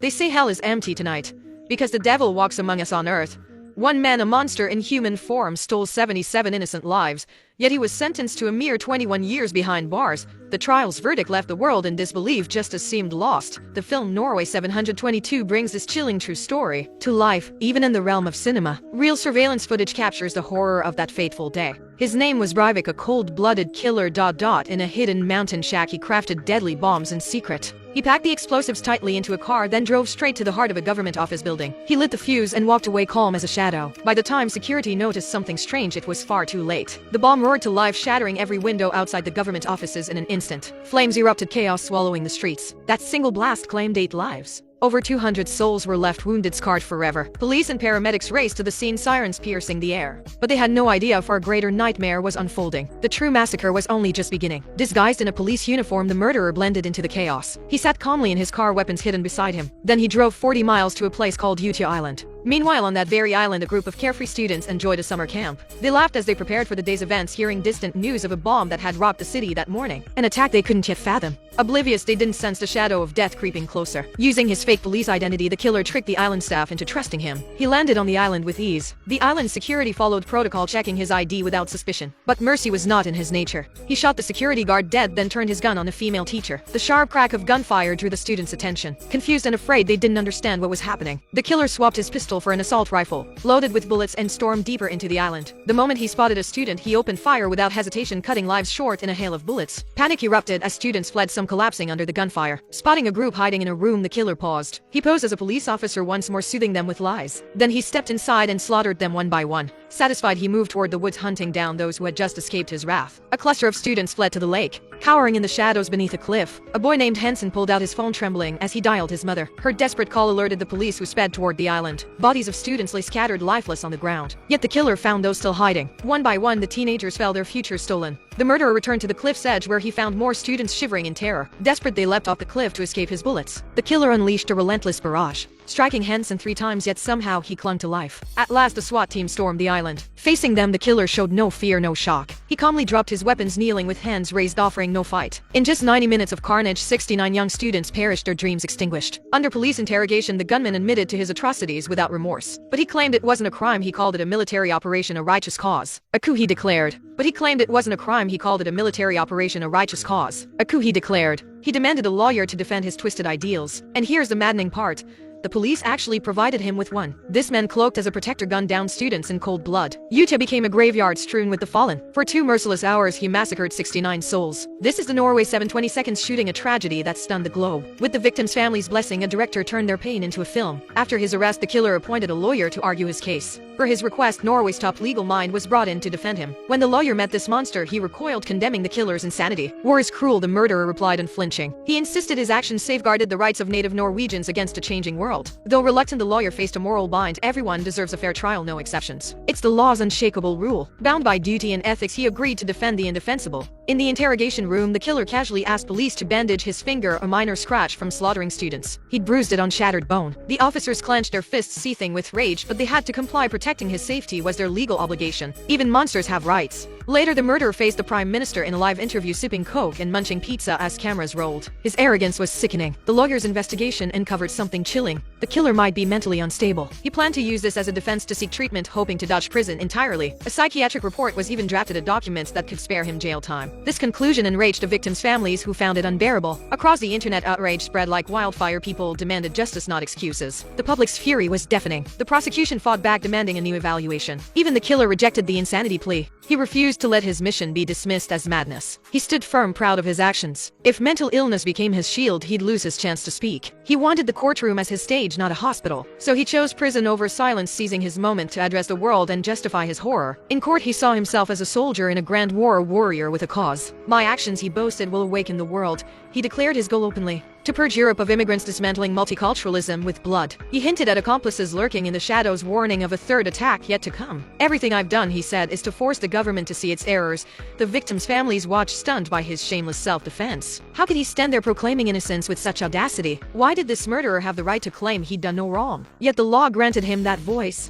They say hell is empty tonight, because the devil walks among us on earth. One man, a monster in human form, stole 77 innocent lives, yet he was sentenced to a mere 21 years behind bars. The trial's verdict left the world in disbelief. Justice seemed lost. The film Norway 722 brings this chilling true story to life, even in the realm of cinema. Real surveillance footage captures the horror of that fateful day. His name was Breivik, a cold-blooded killer. In a hidden mountain shack, he crafted deadly bombs in secret. He packed the explosives tightly into a car, then drove straight to the heart of a government office building. He lit the fuse and walked away calm as a shadow. By the time security noticed something strange, it was far too late. The bomb roared to life, shattering every window outside the government offices in an instant. Flames erupted, chaos swallowing the streets. That single blast claimed 8 lives. Over 200 souls were left wounded, scarred forever. Police and paramedics raced to the scene, sirens piercing the air. But they had no idea a far greater nightmare was unfolding. The true massacre was only just beginning. Disguised in a police uniform, the murderer blended into the chaos. He sat calmly in his car, weapons hidden beside him. Then he drove 40 miles to a place called Utøya Island. Meanwhile, on that very island, a group of carefree students enjoyed a summer camp. They laughed as they prepared for the day's events, hearing distant news of a bomb that had rocked the city that morning. An attack they couldn't yet fathom. Oblivious, they didn't sense the shadow of death creeping closer. Using his fake police identity, the killer tricked the island staff into trusting him. He landed on the island with ease. The island security followed protocol, checking his ID without suspicion. But mercy was not in his nature. He shot the security guard dead, then turned his gun on a female teacher. The sharp crack of gunfire drew the students' attention. Confused and afraid, they didn't understand what was happening. The killer swapped his pistol for an assault rifle, loaded with bullets, and stormed deeper into the island. The moment he spotted a student, he opened fire without hesitation, cutting lives short in a hail of bullets. Panic erupted as students fled, some collapsing under the gunfire. Spotting a group hiding in a room, the killer paused. He posed as a police officer, once more soothing them with lies. Then he stepped inside and slaughtered them one by one. Satisfied, he moved toward the woods, hunting down those who had just escaped his wrath. A cluster of students fled to the lake, cowering in the shadows beneath a cliff. A boy named Henson pulled out his phone, trembling as he dialed his mother. Her desperate call alerted the police, who sped toward the island. Bodies of students lay scattered lifeless on the ground. Yet the killer found those still hiding. One by one, the teenagers fell, their futures stolen. The murderer returned to the cliff's edge, where he found more students shivering in terror. Desperate, they leapt off the cliff to escape his bullets. The killer unleashed a relentless barrage, striking Henson 3 times, yet somehow he clung to life. At last, the SWAT team stormed the island. Facing them, the killer showed no fear, no shock. He calmly dropped his weapons, kneeling with hands raised, offering no fight. In just 90 minutes of carnage, 69 young students perished, their dreams extinguished. Under police interrogation, the gunman admitted to his atrocities without remorse. But he claimed it wasn't a crime. He called it a military operation, a righteous cause. A coup, he declared. But he claimed it wasn't a crime. He called it a military operation, a righteous cause. A coup, he declared. He demanded a lawyer to defend his twisted ideals. And here's the maddening part. The police actually provided him with one. This man, cloaked as a protector, gunned down students in cold blood. Utøya became a graveyard strewn with the fallen. For 2 merciless hours, he massacred 69 souls. This is the Norway 7/22 shooting, a tragedy that stunned the globe. With the victims' families' blessing, a director turned their pain into a film. After his arrest, the killer appointed a lawyer to argue his case. Per his request, Norway's top legal mind was brought in to defend him. When the lawyer met this monster, he recoiled, condemning the killer's insanity. "War is cruel," the murderer replied, unflinching. He insisted his actions safeguarded the rights of native Norwegians against a changing world. Though reluctant, the lawyer faced a moral bind. Everyone deserves a fair trial, no exceptions. It's the law's unshakable rule. Bound by duty and ethics, he agreed to defend the indefensible. In the interrogation room, the killer casually asked police to bandage his finger, a minor scratch from slaughtering students. He'd bruised it on shattered bone. The officers clenched their fists, seething with rage, but they had to comply. Protecting his safety was their legal obligation. Even monsters have rights. Later, the murderer faced the prime minister in a live interview, sipping coke and munching pizza as cameras rolled. His arrogance was sickening. The lawyer's investigation uncovered something chilling. The killer might be mentally unstable. He planned to use this as a defense to seek treatment, hoping to dodge prison entirely. A psychiatric report was even drafted, a document that could spare him jail time. This conclusion enraged the victims' families, who found it unbearable. Across the internet, outrage spread like wildfire. People demanded justice, not excuses. The public's fury was deafening. The prosecution fought back, demanding a new evaluation. Even the killer rejected the insanity plea. He refused to let his mission be dismissed as madness. He stood firm, proud of his actions. If mental illness became his shield, he'd lose his chance to speak. He wanted the courtroom as his stage, not a hospital. So he chose prison over silence, seizing his moment to address the world and justify his horror. In court, he saw himself as a soldier in a grand war, a warrior with a cause. "My actions," he boasted, "will awaken the world." He declared his goal openly: to purge Europe of immigrants, dismantling multiculturalism with blood. He hinted at accomplices lurking in the shadows, warning of a third attack yet to come. "Everything I've done," he said, "is to force the government to see its errors." The victims' families watched, stunned by his shameless self-defense. How could he stand there proclaiming innocence with such audacity? Why did this murderer have the right to claim he'd done no wrong? Yet the law granted him that voice.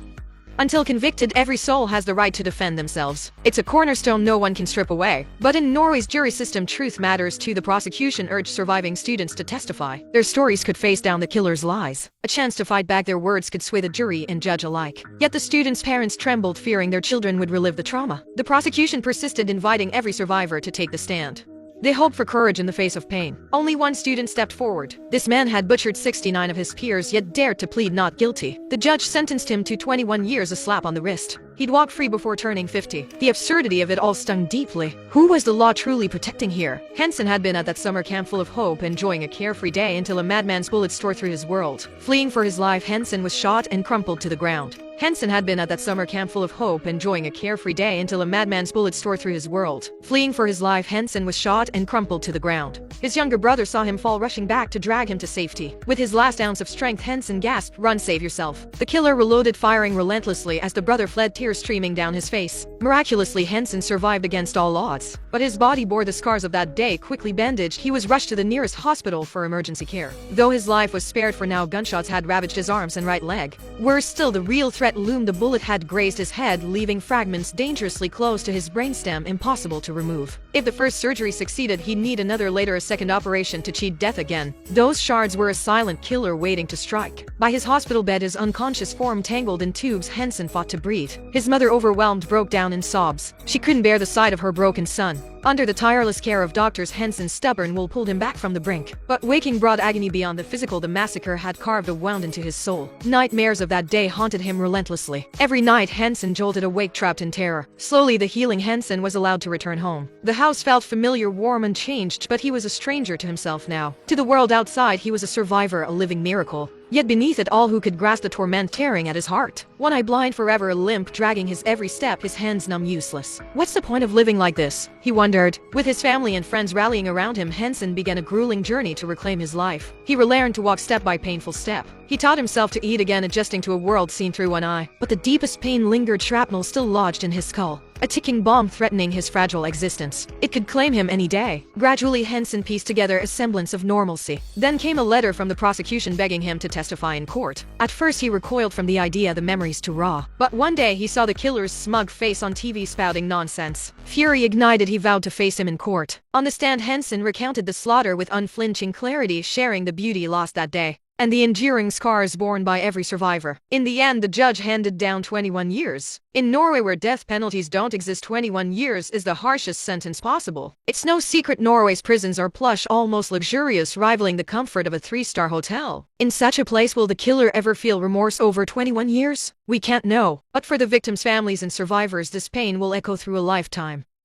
Until convicted, every soul has the right to defend themselves. It's a cornerstone no one can strip away. But in Norway's jury system, truth matters too. The prosecution urged surviving students to testify. Their stories could face down the killer's lies. A chance to fight back. Their words could sway the jury and judge alike. Yet the students' parents trembled, fearing their children would relive the trauma. The prosecution persisted, inviting every survivor to take the stand. They hoped for courage in the face of pain. Only one student stepped forward. This man had butchered 69 of his peers, yet dared to plead not guilty. The judge sentenced him to 21 years, a slap on the wrist. He'd walk free before turning 50. The absurdity of it all stung deeply. Who was the law truly protecting here? Henson had been at that summer camp full of hope, enjoying a carefree day until a madman's bullets tore through his world. Fleeing for his life, Henson was shot and crumpled to the ground. Henson had been at that summer camp full of hope, enjoying a carefree day until a madman's bullets tore through his world. Fleeing for his life, Henson was shot and crumpled to the ground. His younger brother saw him fall, rushing back to drag him to safety. With his last ounce of strength, Henson gasped, "Run, save yourself." The killer reloaded, firing relentlessly as the brother fled, tears streaming down his face. Miraculously, Henson survived against all odds. But his body bore the scars of that day. Quickly bandaged, he was rushed to the nearest hospital for emergency care. Though his life was spared for now, gunshots had ravaged his arms and right leg. Worse still, the real threat loomed. The bullet had grazed his head, leaving fragments dangerously close to his brainstem, impossible to remove. If the first surgery succeeded, he'd need another later, a second operation to cheat death again. Those shards were a silent killer waiting to strike. By his hospital bed, his unconscious form tangled in tubes, Henson fought to breathe. His mother, overwhelmed, broke down in sobs. She couldn't bear the sight of her broken son. Under the tireless care of doctors, Henson's stubborn will pulled him back from the brink. But waking brought agony beyond the physical. The massacre had carved a wound into his soul. Nightmares of that day haunted him relentlessly. Every night, Henson jolted awake, trapped in terror. Slowly, the healing Henson was allowed to return home. The house felt familiar, warm, and changed, but he was a stranger to himself now. To the world outside, he was a survivor, a living miracle. Yet beneath it all, who could grasp the torment tearing at his heart? One eye blind, forever a limp, dragging his every step, his hands numb, useless. What's the point of living like this? He wondered. With his family and friends rallying around him, Henson began a grueling journey to reclaim his life. He relearned to walk step by painful step. He taught himself to eat again, adjusting to a world seen through one eye. But the deepest pain lingered, shrapnel still lodged in his skull. A ticking bomb threatening his fragile existence. It could claim him any day. Gradually, Henson pieced together a semblance of normalcy. Then came a letter from the prosecution begging him to testify in court. At first, he recoiled from the idea, the memories too raw. But one day, he saw the killer's smug face on TV spouting nonsense. Fury ignited, he vowed to face him in court. On the stand, Henson recounted the slaughter with unflinching clarity, sharing the beauty lost that day and the enduring scars borne by every survivor. In the end, the judge handed down 21 years. In Norway, where death penalties don't exist, 21 years is the harshest sentence possible. It's no secret Norway's prisons are plush, almost luxurious, rivaling the comfort of a 3-star hotel. In such a place, will the killer ever feel remorse over 21 years? We can't know. But for the victims' families and survivors, this pain will echo through a lifetime.